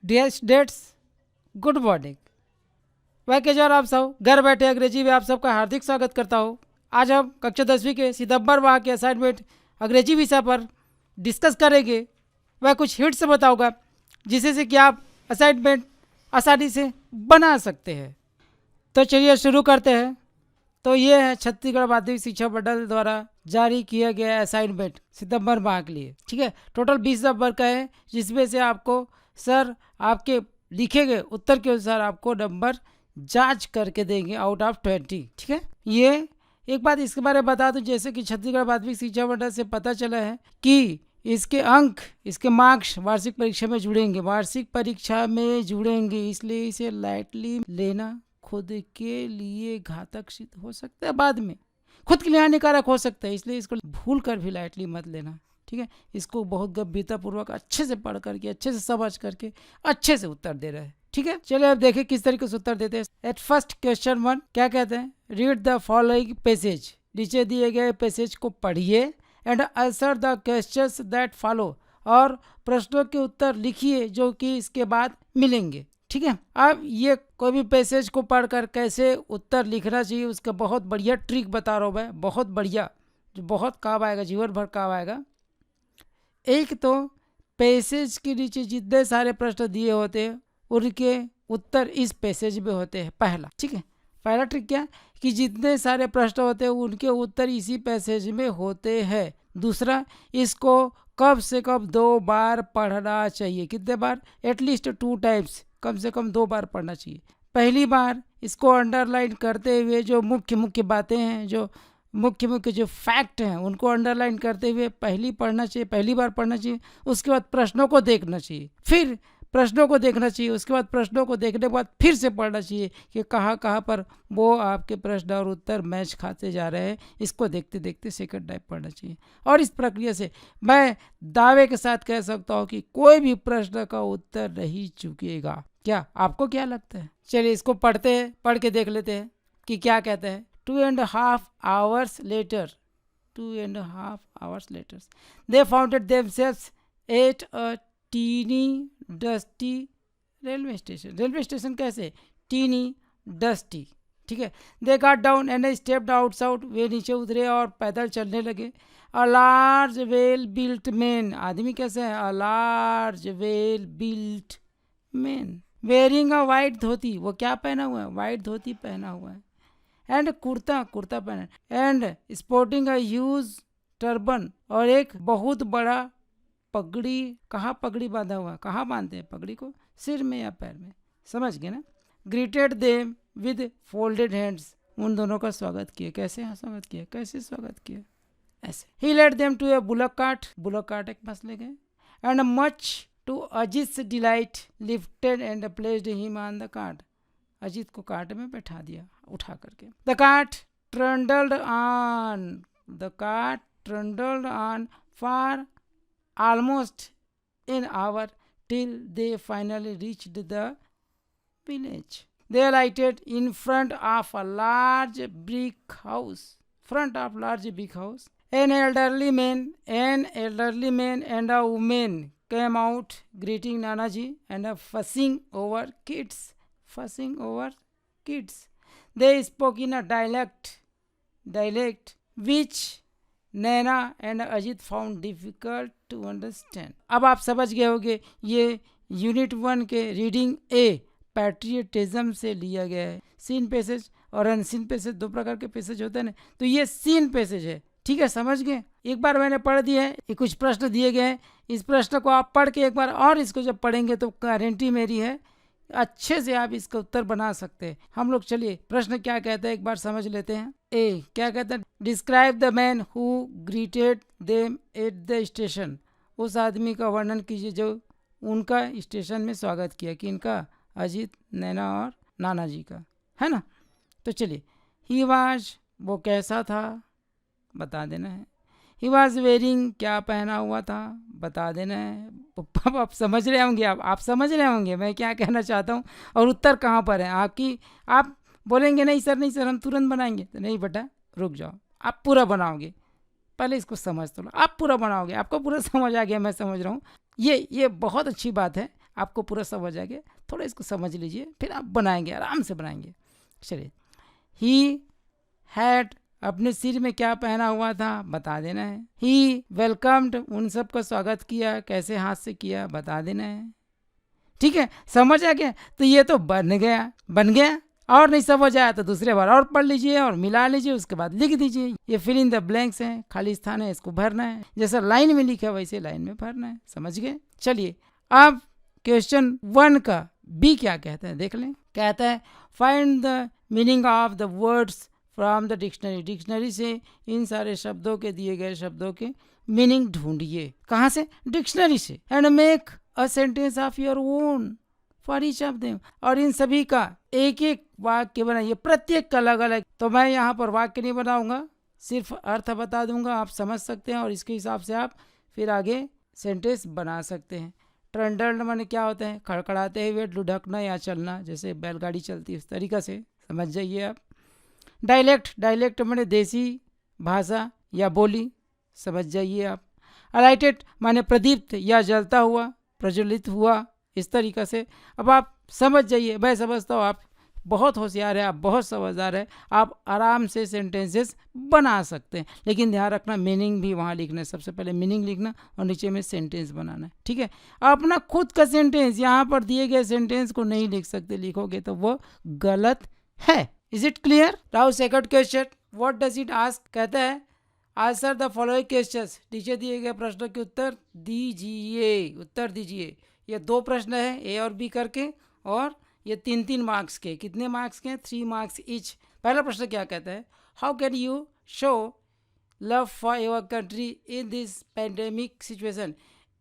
Dear students, good morning. मैं केजर आप सब घर बैठे अंग्रेजी में आप सबका हार्दिक स्वागत करता हूँ। आज हम कक्षा 10वीं के सितंबर माह के असाइनमेंट अंग्रेजी विषय पर डिस्कस करेंगे। मैं कुछ हिंट्स बताऊंगा जिससे से कि आप असाइनमेंट आसानी से बना सकते हैं। तो चलिए शुरू करते हैं। तो ये है छत्तीसगढ़ माध्यमिक शिक्षा मंडल द्वारा जारी किया गया असाइनमेंट सितंबर माह के लिए। ठीक है, टोटल 20 नंबर का है, जिसमें से आपको सर आपके लिखे गए उत्तर के अनुसार आपको नंबर जांच करके देंगे आउट ऑफ 20। ठीक है, ये एक बात इसके बारे में बता दूं, जैसे कि छत्तीसगढ़ माध्यमिक शिक्षा मंडल से पता चला है कि इसके अंक, इसके मार्क्स वार्षिक परीक्षा में जुड़ेंगे, इसलिए इसे लाइटली लेना खुद के लिए घातक सिद्ध हो सकता है, बाद में खुद के लिए हानिकारक हो सकता है, इसलिए इसको भूल कर भी लाइटली मत लेना। ठीक है, इसको बहुत गंभीरता पूर्वक अच्छे से पढ़ करके, अच्छे से समझ करके, अच्छे से उत्तर दे रहे हैं। ठीक है, चलिए अब देखें किस तरीके से उत्तर देते हैं। एट फर्स्ट क्वेश्चन 1 क्या कहते हैं, रीड द फॉलोइंग पैसेज, नीचे दिए गए पैसेज को पढ़िए and answer the questions that follow, और प्रश्नों के उत्तर लिखिए जो कि इसके बाद मिलेंगे। ठीक है, अब ये कोई भी पैसेज को पढ़कर कैसे उत्तर लिखना चाहिए उसका बहुत बढ़िया ट्रिक बता रहा हूँ मैं, बहुत बढ़िया, जो बहुत काम आएगा, जीवन भर काम आएगा। एक तो पैसेज के नीचे जितने सारे प्रश्न दिए होते हैं उनके उत्तर इस पैसेज में होते हैं, पहला। ठीक है, पहला ट्रिक क्या कि जितने सारे प्रश्न होते हैं उनके उत्तर इसी पैसेज में होते हैं। दूसरा, इसको कम से कम 2 बार पढ़ना चाहिए। कितने बार? एटलीस्ट 2 टाइम्स, कम से कम 2 बार पढ़ना चाहिए। पहली बार इसको अंडरलाइन करते हुए जो मुख्य मुख्य बातें हैं, जो मुख्य मुख्य जो फैक्ट हैं, उनको अंडरलाइन करते हुए पहली बार पढ़ना चाहिए। उसके बाद प्रश्नों को देखना चाहिए, फिर प्रश्नों को देखना चाहिए, उसके बाद प्रश्नों को देखने के बाद फिर से पढ़ना चाहिए कि कहाँ कहाँ पर वो आपके प्रश्न और उत्तर मैच खाते जा रहे हैं। इसको देखते देखते सेकंड टाइम पढ़ना चाहिए। और इस प्रक्रिया से मैं दावे के साथ कह सकता हूँ कि कोई भी प्रश्न का उत्तर नहीं चूकेगा। क्या आपको क्या लगता है? चलिए इसको पढ़ते हैं, पढ़ के देख लेते हैं कि क्या कहते हैं। 2.5 hours later, they found themselves at a teeny dusty railway station. Railway station कैसे? Teeny dusty. ठीक है, दे got down and stepped outside. वे नीचे उतरे और पैदल चलने लगे। A large well built man, आदमी कैसे है? A large well built man wearing a white धोती, वो क्या पहना हुआ है? वाइट धोती पहना हुआ है। एंड कुर्ता पहना, and sporting a huge turban, और एक बहुत बड़ा पगड़ी। कहाँ पगड़ी बांधा हुआ? कहाँ बांधते हैं पगड़ी को? सिर में या पैर में, समझ गए ना। Greeted them with folded hands, उन दोनों का स्वागत किया। कैसे? हाँ, स्वागत किया। कैसे स्वागत किया? ऐसे। ही led them to a bullock cart एक पास ले गए। And much to Ajit's delight lifted and placed him on the cart, Ajit को कार्ट में बैठा दिया उठा करके। The cart trundled on for almost an hour till they finally reached the village. They alighted in front of a large brick house. An elderly man and a woman came out greeting Nanaji and fussing over kids. They spoke in a dialect which Naina and Ajit found difficult to understand. अब आप समझ गए होंगे ये unit 1 के reading ए patriotism से लिया गया है। सीन पैसेज और अनसीन पैसेज, 2 प्रकार के पैसेज होते हैं ना, तो ये सीन पैसेज है। ठीक है, समझ गए। एक बार मैंने पढ़ दिया है, ये कुछ प्रश्न दिए गए हैं, इस प्रश्न को आप पढ़ के एक बार और इसको जब पढ़ेंगे तो गारंटी मेरी है अच्छे से आप इसका उत्तर बना सकते हैं। हम लोग चलिए प्रश्न क्या कहते हैं एक बार समझ लेते हैं। ए क्या कहता है? Describe the man who greeted them at the station, उस आदमी का वर्णन कीजिए जो उनका स्टेशन में स्वागत किया। कि इनका? अजीत, नैना और नाना जी का, है ना। तो चलिए, ही वाज, वो कैसा था बता देना है। ही वॉज वेयरिंग, क्या पहना हुआ था बता देना है। आप समझ रहे होंगे, आप समझ रहे होंगे मैं क्या कहना चाहता हूँ और उत्तर कहाँ पर है आपकी। आप बोलेंगे नहीं सर हम तुरंत बनाएंगे, तो नहीं बेटा रुक जाओ, आप पूरा बनाओगे। पहले इसको समझ तो लो, आप पूरा बनाओगे, आपको पूरा समझ आ गया, मैं समझ रहा हूँ। ये बहुत अच्छी बात है। आपको पूरा समझ आ गया, थोड़ा इसको समझ लीजिए, फिर आप बनाएंगे, आराम से बनाएंगे। चलिए, ही हैड, अपने सिर में क्या पहना हुआ था बता देना है। ही वेलकम्ड, उन सब का स्वागत किया, कैसे हाथ से किया बता देना है। ठीक है, समझ आ गया। तो ये तो बन गया। और नहीं समझ आया तो दूसरे बार और पढ़ लीजिए और मिला लीजिए, उसके बाद लिख दीजिए। ये फिल इन द ब्लैंक्स है, खाली स्थान है, इसको भरना है, जैसा लाइन में लिखा वैसे लाइन में भरना है। समझ गए? चलिए, अब क्वेश्चन 1 का बी क्या कहता है देख लें। कहता है find the meaning of the words from the dictionary. Dictionary से इन सारे शब्दों के, दिए गए शब्दों के मीनिंग ढूंढिए। कहाँ से? डिक्शनरी से। And make a sentence of your own for each of them, और इन सभी का एक एक वाक्य बनाइए, प्रत्येक का अलग अलग। तो मैं यहाँ पर वाक्य नहीं बनाऊंगा, सिर्फ अर्थ बता दूंगा, आप समझ सकते हैं और इसके हिसाब से आप फिर आगे सेंटेंस बना सकते हैं। ट्रंडल्ड माने क्या होता है? खड़खड़ाते हुए, लुढ़कना या चलना, जैसे बैलगाड़ी चलती है उस तरीका से समझ जाइए आप। डायलेक्ट माने देसी भाषा या बोली, समझ जाइए आप। अलाइटेड माने प्रदीप्त या जलता हुआ, प्रज्वलित हुआ, इस तरीक़ा से। अब आप समझ जाइए, मैं समझता हूँ आप बहुत होशियार है, आप बहुत समझदार है, आप आराम से सेंटेंसेस बना सकते हैं। लेकिन ध्यान रखना मीनिंग भी वहाँ लिखना है, सबसे पहले मीनिंग लिखना और नीचे में सेंटेंस बनाना है। ठीक है, अपना खुद का सेंटेंस यहाँ पर दिए गए सेंटेंस को नहीं लिख सकते, लिखोगे तो वो गलत है। Is it clear? Now second question, what does it ask? कहता है आंसर द फॉलोइंग क्वेश्चंस, नीचे दिए गए प्रश्नों के उत्तर दीजिए। ये 2 प्रश्न है, ए और बी करके, और ये 3 मार्क्स के। कितने मार्क्स के? 3 मार्क्स ईच। पहला प्रश्न क्या कहता है? How can you show love for your country in this pandemic situation?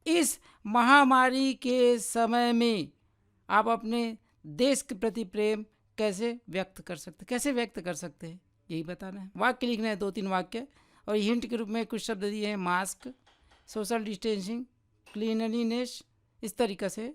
इस महामारी के समय में आप अपने देश के प्रति प्रेम कैसे व्यक्त कर सकते हैं, यही बताना है। वाक्य लिखना है, 2-3 वाक्य, और हिंट के रूप में कुछ शब्द दिए हैं, मास्क, सोशल डिस्टेंसिंग, क्लीनलीनेस, इस तरीक़े से।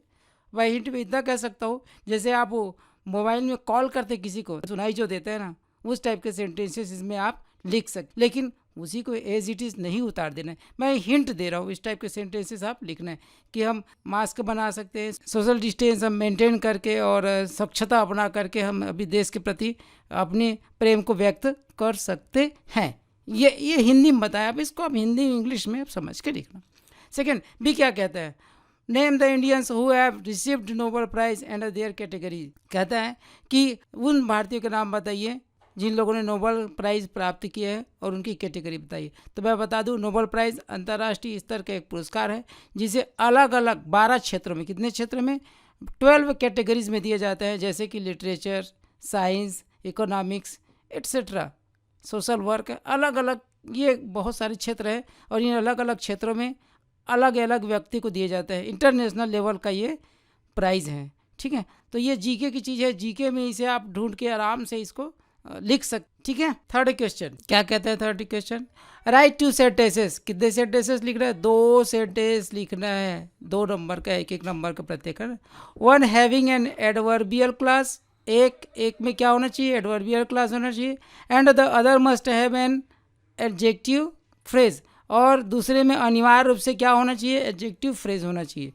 वह हिंट में इतना कह सकता हूँ, जैसे आप वो मोबाइल में कॉल करते किसी को, सुनाई जो देते हैं ना, उस टाइप के सेंटेंसेस इसमें आप लिख सकते, लेकिन उसी को एज इट इज़ नहीं उतार देना है। मैं हिंट दे रहा हूँ, इस टाइप के सेंटेंसेस आप लिखना है कि हम मास्क बना सकते हैं, सोशल डिस्टेंस हम मेंटेन करके और स्वच्छता अपना करके हम अभी देश के प्रति अपने प्रेम को व्यक्त कर सकते हैं। ये हिंदी में बताया, अब इसको आप हिंदी इंग्लिश में आप समझ के लिखना। सेकेंड, बी क्या कहता है? Name the Indians who have received Nobel prize and their category. कहता है कि उन भारतीयों के नाम बताइए जिन लोगों ने नोबेल प्राइज़ प्राप्त किया है और उनकी कैटेगरी बताइए। तो मैं बता दूं, नोबेल प्राइज़ अंतर्राष्ट्रीय स्तर का एक पुरस्कार है जिसे अलग अलग 12 क्षेत्रों में, कितने क्षेत्र में? 12 कैटेगरीज में दिया जाता है, जैसे कि literature, science, economics etcetera, social work, अलग अलग ये बहुत सारे क्षेत्र हैं और इन अलग अलग क्षेत्रों में अलग अलग व्यक्ति को दिए जाते हैं। इंटरनेशनल लेवल का ये प्राइज़ है। ठीक है, तो ये जीके की चीज़ है, जीके में इसे आप ढूंढ के आराम से इसको लिख सकते। ठीक है, थर्ड क्वेश्चन क्या कहता है? Third question, right 2 sentences. कितने सेंटेंसेस लिखना है? 2 सेंटेंस लिखना है, 2 नंबर का, एक नंबर का प्रत्येक। 1 हैविंग एन एडवर्बियल क्लास, एक में क्या होना चाहिए? एडवर्बियल क्लास होना चाहिए। And the other must have an adjective phrase, और दूसरे में अनिवार्य रूप से क्या होना चाहिए? एडजेक्टिव फ्रेज होना चाहिए।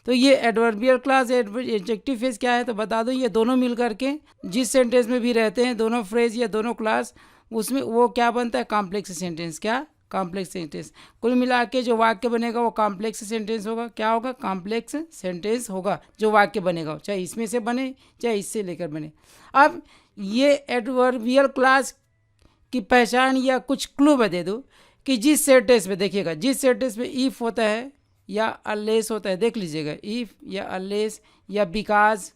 तो ये एडवर्बियल क्लास, एडजेक्टिव फ्रेज क्या है तो बता दो, ये दोनों मिल करके जिस सेंटेंस में भी रहते हैं, दोनों फ्रेज या दोनों क्लास, उसमें वो क्या बनता है? Complex sentence. क्या? Complex sentence. कुल मिला के जो वाक्य बनेगा वो कॉम्प्लेक्स सेंटेंस होगा। क्या होगा? कॉम्प्लेक्स सेंटेंस होगा जो वाक्य बनेगा, चाहे इसमें से बने चाहे इससे लेकर बने। अब ये एडवर्बियल क्लास की पहचान या कुछ क्लू मैं दे दूँ कि जिस सेंटेंस में, देखिएगा, जिस सेंटेंस में इफ़ होता है या अलेस होता है, देख लीजिएगा, इफ़ या अलेस या बिकॉज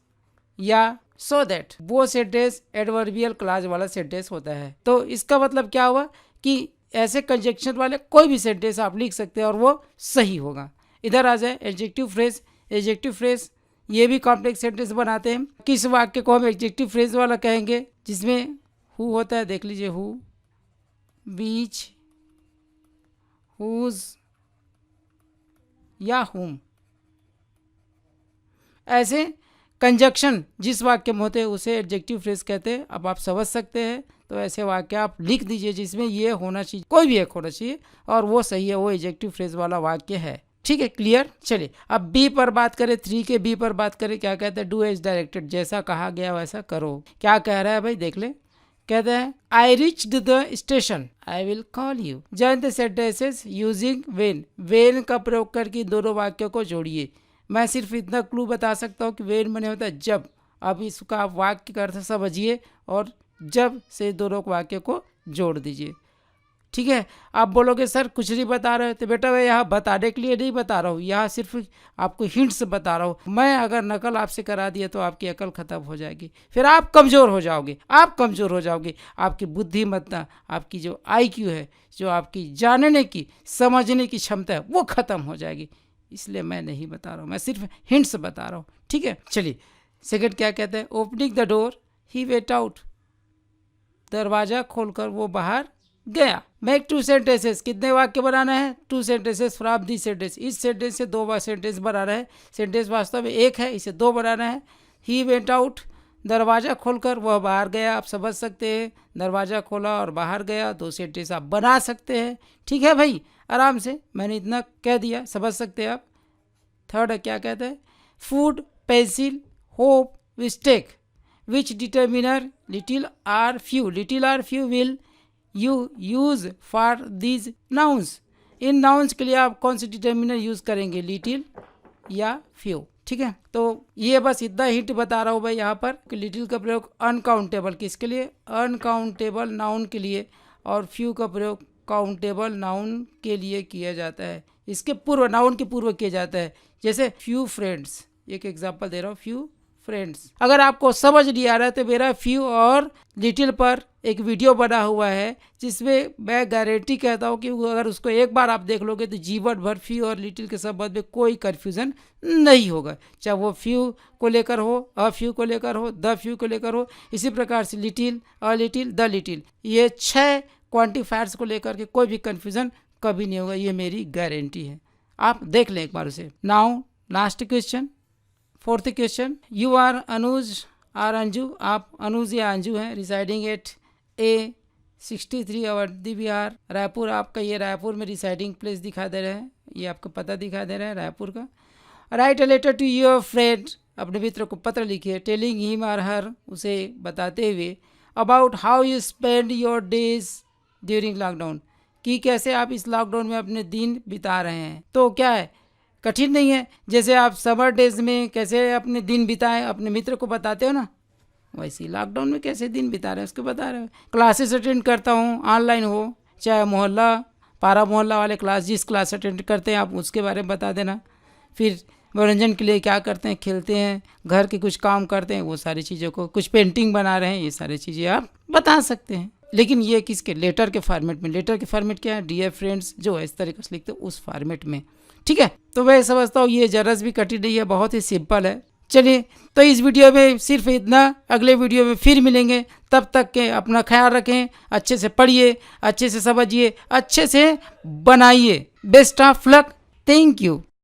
या सो दैट, वो सेंटेंस एडवर्बियल क्लास वाला सेंटेंस होता है। तो इसका मतलब क्या हुआ कि ऐसे कंजक्शन वाले कोई भी सेंटेंस आप लिख सकते हैं और वो सही होगा। इधर आ जाए एडजेक्टिव फ्रेज। एडजेक्टिव फ्रेज ये भी कॉम्प्लेक्स सेंटेंस बनाते हैं। किस वाक्य को हम एडजेक्टिव फ्रेज वाला कहेंगे? जिसमें हु होता है, देख लीजिए, हु, बीच, हुज या हुम, ऐसे कंजक्शन जिस वाक्य में होते हैं उसे एडजेक्टिव फ्रेज कहते हैं। अब आप समझ सकते हैं, तो ऐसे वाक्य आप लिख दीजिए जिसमें ये होना चाहिए, कोई भी एक होना चाहिए और वो सही है, वो एडजेक्टिव फ्रेज वाला वाक्य है। ठीक है, क्लियर। चलिए अब बी पर बात करें, 3 के बी पर बात करें। क्या कहते हैं, डू एज डायरेक्टेड, जैसा कहा गया वैसा करो। क्या कह रहा है भाई, देख ले। कहते हैं I reached the station, I will call you. Join the sentences using when, when का प्रयोग करके दोनों वाक्यों को जोड़िए। मैं सिर्फ इतना क्लू बता सकता हूँ कि वेन मने होता है जब। अब इसका आप वाक्य का अर्थ समझिए और जब से दोनों वाक्य को जोड़ दीजिए। ठीक है, आप बोलोगे सर कुछ नहीं बता रहे, तो बेटा मैं यहाँ बताने के लिए नहीं बता रहा हूँ, यहाँ सिर्फ आपको हिंट्स बता रहा हूँ। मैं अगर नकल आपसे करा दिया तो आपकी अकल खत्म हो जाएगी, फिर आप कमज़ोर हो जाओगे, आप कमज़ोर हो जाओगे। आपकी बुद्धिमत्ता, आपकी जो IQ है, जो आपकी जानने की समझने की क्षमता है, वो ख़त्म हो जाएगी। इसलिए मैं नहीं बता रहा हूँ, मैं सिर्फ हिंट्स बता रहा हूँ। ठीक है, चलिए सेकंड क्या कहते हैं, opening the door he went out, दरवाज़ा खोलकर वो बाहर गया। मेक 2 सेंटेंसेस, कितने वाक्य बनाना है, 2 सेंटेंसेस फ्रॉम दिस सेंटेंस। इस सेंटेंस से 2 सेंटेंस बनाना है। सेंटेंस वास्तव में एक है, इसे 2 बनाना है। ही वेंट आउट, दरवाज़ा खोलकर वह बाहर गया। आप समझ सकते हैं, दरवाज़ा खोला और बाहर गया, 2 सेंटेंस आप बना सकते हैं। ठीक है भाई, आराम से मैंने इतना कह दिया, समझ सकते हैं आप। थर्ड क्या कहते हैं, food, pencil, hope, mistake, which determiner little or few, little or few will you use for these nouns. इन नाउन्स के लिए आप कौन सी डिटर्मिनर यूज करेंगे, लिटिल या फ्यू। ठीक है, तो ये बस इतना हिंट बता रहा हूँ भाई यहाँ पर कि लिटिल का प्रयोग अनकाउंटेबल किसके लिए, अनकाउंटेबल नाउन के लिए, और फ्यू का प्रयोग काउंटेबल नाउन के लिए किया जाता है। इसके पूर्व, नाउन के पूर्व किया जाता है। जैसे फ्यू फ्रेंड्स, एक एग्जाम्पल दे रहा हूँ, फ्यू फ्रेंड्स। अगर आपको समझ नहीं आ रहा है तो मेरा फ्यू और लिटिल पर एक वीडियो बना हुआ है, जिसमें मैं गारंटी कहता हूँ कि अगर उसको एक बार आप देख लोगे तो जीवन भर फ्यू और लिटिल के संबंध में कोई कन्फ्यूज़न नहीं होगा, चाहे वो फ्यू को लेकर हो, अ फ्यू को लेकर हो, द फ्यू को लेकर हो। इसी प्रकार से little, a little, the little, ये 6 क्वांटिफायर्स को लेकर के कोई भी कन्फ्यूज़न कभी नहीं होगा, ये मेरी गारंटी है। आप देख लें एक बार उसे। Now last question, 4th question, you are Anuj or Anju, आप अनुज या अंजू हैं, residing at A63 Avanti Vihar, Raipur. आपका ये रायपुर में रिसाइडिंग प्लेस दिखा दे रहे हैं, ये आपका पता दिखा दे रहा है रायपुर का। Write a letter to your friend, अपने मित्र को पत्र लिखिए, टेलिंग हिम और हर, उसे बताते हुए, about how you spend your days during lockdown, कि कैसे आप इस लॉकडाउन में अपने दिन बिता रहे हैं। तो क्या है, कठिन नहीं है। जैसे आप समर डेज में कैसे अपने दिन बिताएं अपने मित्र को बताते हो ना, वैसे ही लॉकडाउन में कैसे दिन बिता रहे हैं उसको बता रहे हो। क्लासेस अटेंड करता हूँ, ऑनलाइन हो चाहे मोहल्ला, पारा मोहल्ला वाले क्लास, जिस क्लास अटेंड करते हैं आप उसके बारे में बता देना। फिर मनोरंजन के लिए क्या करते हैं, खेलते हैं, घर के कुछ काम करते हैं, वो सारी चीज़ों को, कुछ पेंटिंग बना रहे हैं, ये सारी चीज़ें आप बता सकते हैं। लेकिन ये किसके, लेटर के फॉर्मेट में। लेटर के फॉर्मेट क्या है, डियर फ्रेंड्स, जो इस तरीके से लिखते हैं उस फॉर्मेट में। ठीक है, तो मैं समझता हूँ ये जरा भी कठिन नहीं है, बहुत ही सिंपल है। चलिए, तो इस वीडियो में सिर्फ इतना, अगले वीडियो में फिर मिलेंगे। तब तक के अपना ख्याल रखें, अच्छे से पढ़िए, अच्छे से समझिए, अच्छे से बनाइए। Best of luck, thank you.